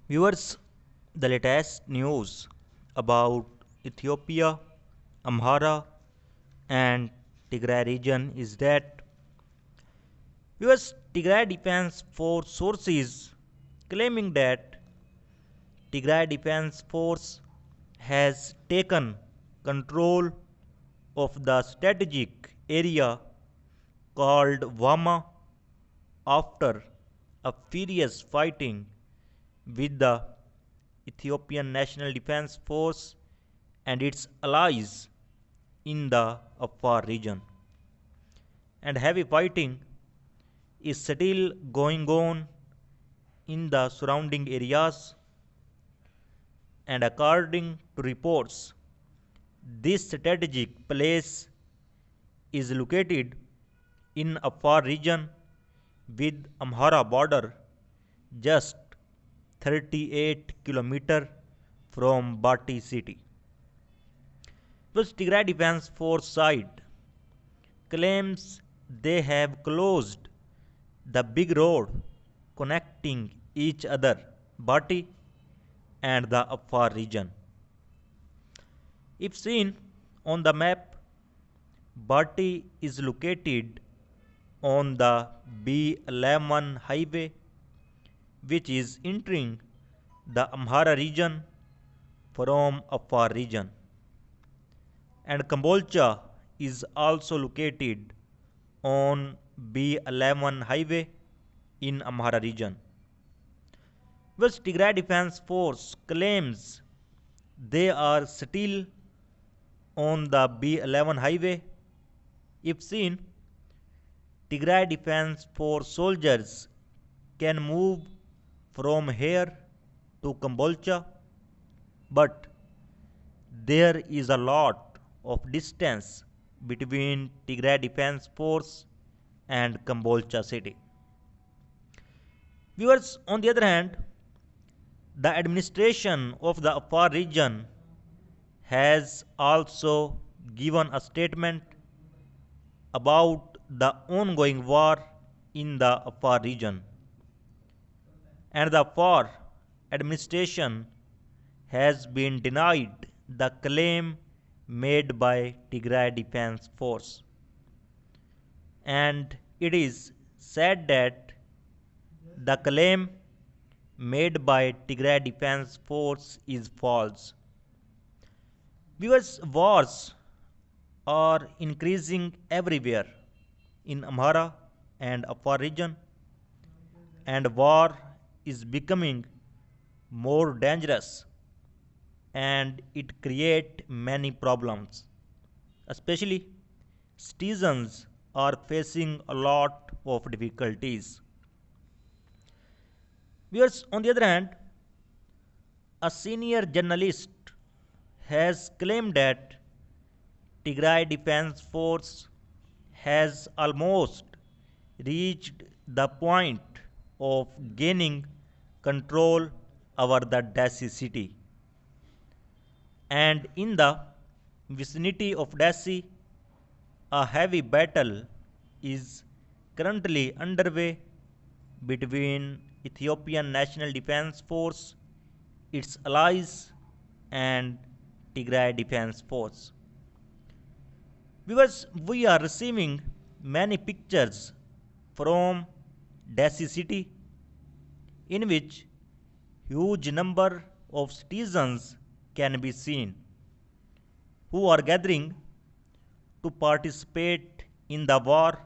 Viewers, the latest news about Ethiopia, Amhara, and Tigray region is that US Tigray Defense Force sources claiming that Tigray Defense Force has taken control of the strategic area called Wama after a furious fighting with the Ethiopian National Defense Force and its allies in the Afar region. And heavy fighting is still going on in the surrounding areas, and according to reports, this strategic place is located in Afar region with Amhara border just 38 km from Bati city. The Tigray Defense Force side claims they have closed the big road connecting each other, Bati and the Afar region. If seen on the map, Bati is located on the B11 highway, which is entering the Amhara region from Afar region. And Kambolcha is also located on B11 highway in Amhara region. West Tigray Defense Force claims they are still on the B11 highway. If seen, Tigray Defense Force soldiers can move from here to Kambolcha, but there is a lot of distance between Tigray Defense Force and Kambolcha city. Viewers, on the other hand, the administration of the Afar region has also given a statement about the ongoing war in the Afar region. And the Afar administration has been denied the claim made by Tigray Defense Force. And it is said that the claim made by Tigray Defense Force is false. Because wars are increasing everywhere in Amhara and Afar region, and war is becoming more dangerous, and it create many problems. Especially citizens are facing a lot of difficulties. Whereas on the other hand, a senior journalist has claimed that Tigray Defense Force has almost reached the point of gaining control over the Dessie city. And in the vicinity of Dessie, a heavy battle is currently underway between Ethiopian National Defense Force, its allies, and Tigray Defense Force. Because we are receiving many pictures from Dessie city in which huge number of citizens can be seen who are gathering to participate in the war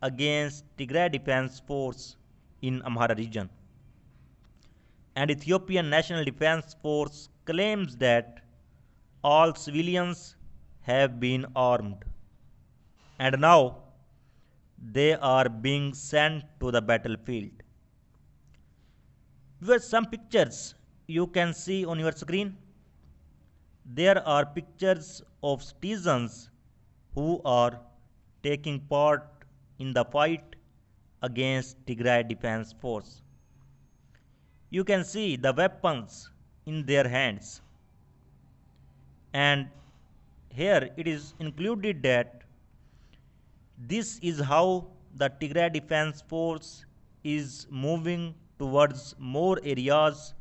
against Tigray Defense Force in Amhara region. And Ethiopian National Defense Force claims that all civilians have been armed and now they are being sent to the battlefield. With some pictures you can see on your screen, there are pictures of citizens who are taking part in the fight against Tigray Defense Force. You can see the weapons in their hands, and here it is included that this is how the Tigray Defense Force is moving towards more areas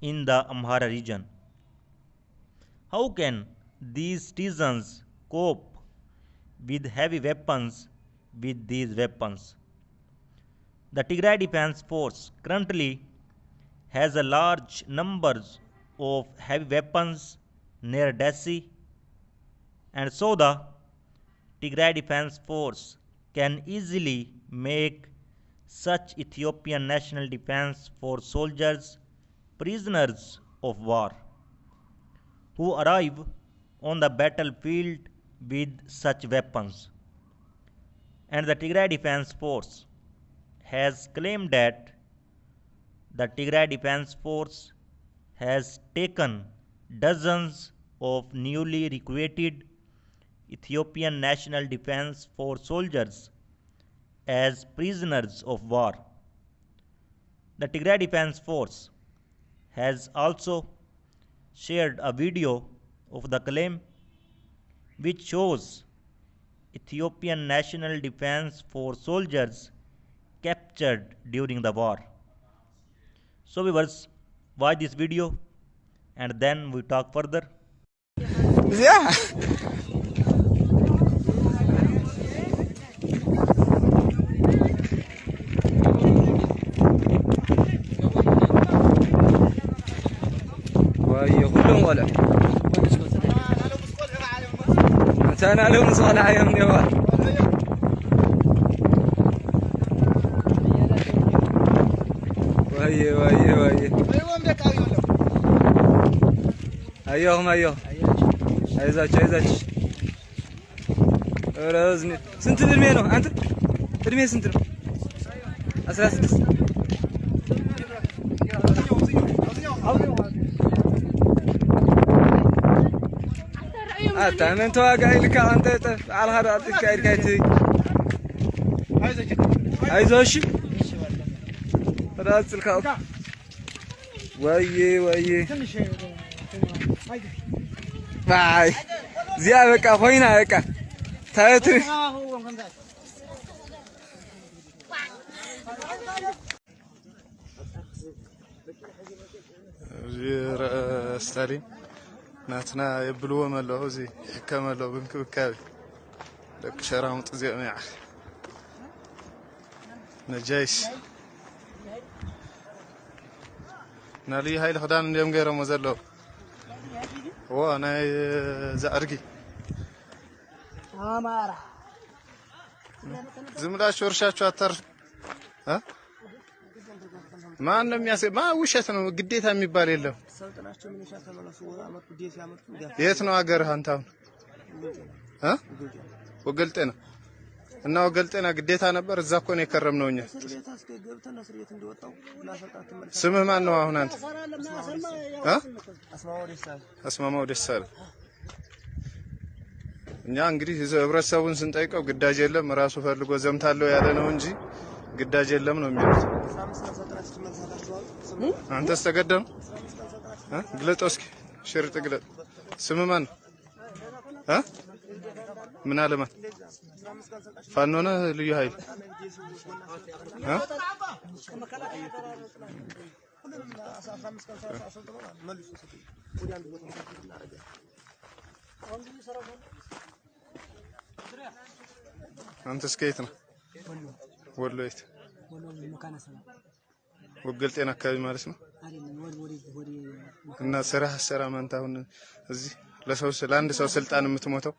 in the Amhara region. How can these citizens cope with heavy weapons with these weapons? The Tigray Defense Force currently has a large numbers of heavy weapons near Dessie, and so the Tigray Defense Force can easily make such Ethiopian National Defense Force soldiers prisoners of war who arrive on the battlefield with such weapons. And the Tigray Defense Force has claimed that the Tigray Defense Force has taken dozens of newly recruited Ethiopian National Defense Force soldiers as prisoners of war. The Tigray Defense Force has also shared a video of the claim which shows Ethiopian National Defense Force soldiers captured during the war. So viewers, watch this video and then we talk further. Yeah. وهي كلهم ولا أنا لهم صالح يوم يوم وهي أيوهم አይዛች ረዝኒ ስንት እድሜ ነው አንተ? እድሜ ስንት ነው? 16 من تواقع لك أنت على هذا الكاير كايتي عايزوش راس الكاو وي باي زيا بقى خوينا بقى تايتري ستالين ناتنا يبلوا ملو زي كملو بنكبكابي لك شراهم طزيق ميع نجايش نالي هاي الخدان اليوم غير مزلو هو انا زارقي امارا زملا شورشاچو አተር ማንም ما ውሸት ነው ግዴታ የሚባል የለም ሰልጥናቸው ምን ተመለሱ አመት ዲስ ያመጡ የት ነው ሀገርህ አንተ አሁን ወገልጤና እና ወገልጤና ግዴታ ነበር እዛ እኮ ነው የከረምነው እኛ ስምህ ማን ነው አሁን አንተ አስማማው ደሳል እኛ እንግዲህ ህብረተሰቡን ስንጠይቀው ግዳጅ የለም ራሱ ፈልጎ ዘምታለው ያለ ነው እንጂ ግዳጅ የለም ነው የሚሉት አንተስ ተገደም ግለጠው እስኪ ሽርጥ ግለጥ ስምህ ማን ምን አለማ ፋኖ ነህ ልዩ ኃይል አንተስ ከየት ነው ወሎ የት ወገልጤና አካባቢ ማለት ነው እና ስራ ማንታ አሁን እዚህ ለሰው ለአንድ ሰው ስልጣን የምትሞተው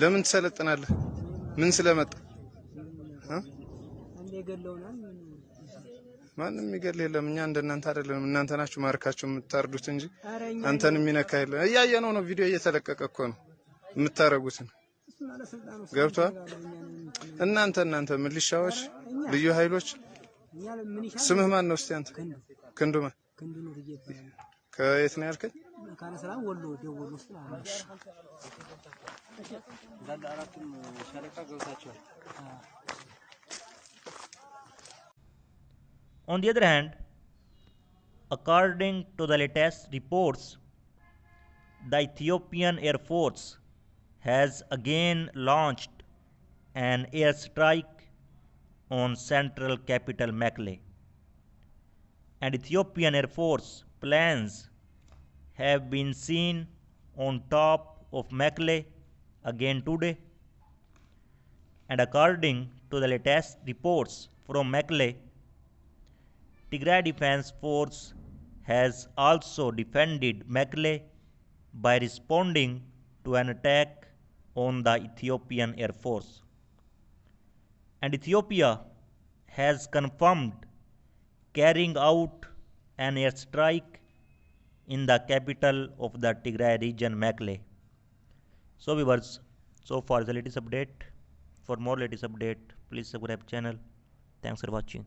ለምን ትሰለጥናለህ ምን ስለመጣ ማንም ይገል የለም እኛ እንደናንተ አይደለም እናንተ ናችሁ ማርካችሁ የምታርዱት እንጂ አንተን የሚነካ የለም እያየነው ነው ቪዲዮ እየተለቀቀ እኮ ነው የምታረጉትን ገብቷል እናንተ ሚሊሻዎች ልዩ ኃይሎች ስምህ ማን ነው እስቲ አንተ ክንዱማ ከየት ነው ያልከኝ ካነ ሰላም ወሎ ደወሎ ስላለ ዳላ አራቱም ሻለቃ ገብታቸዋል On the other hand, according to the latest reports, the Ethiopian Air Force has again launched an airstrike on central capital Mekelle. and Ethiopian Air Force planes have been seen on top of Mekelle again today. And according to the latest reports from Mekelle, Tigray Defense Force has also defended Mekelle by responding to an attack on the Ethiopian Air Force. And Ethiopia has confirmed carrying out an airstrike in the capital of the Tigray region, Mekelle. So viewers, so far the latest update. For more latest update, please subscribe channel. Thanks for watching.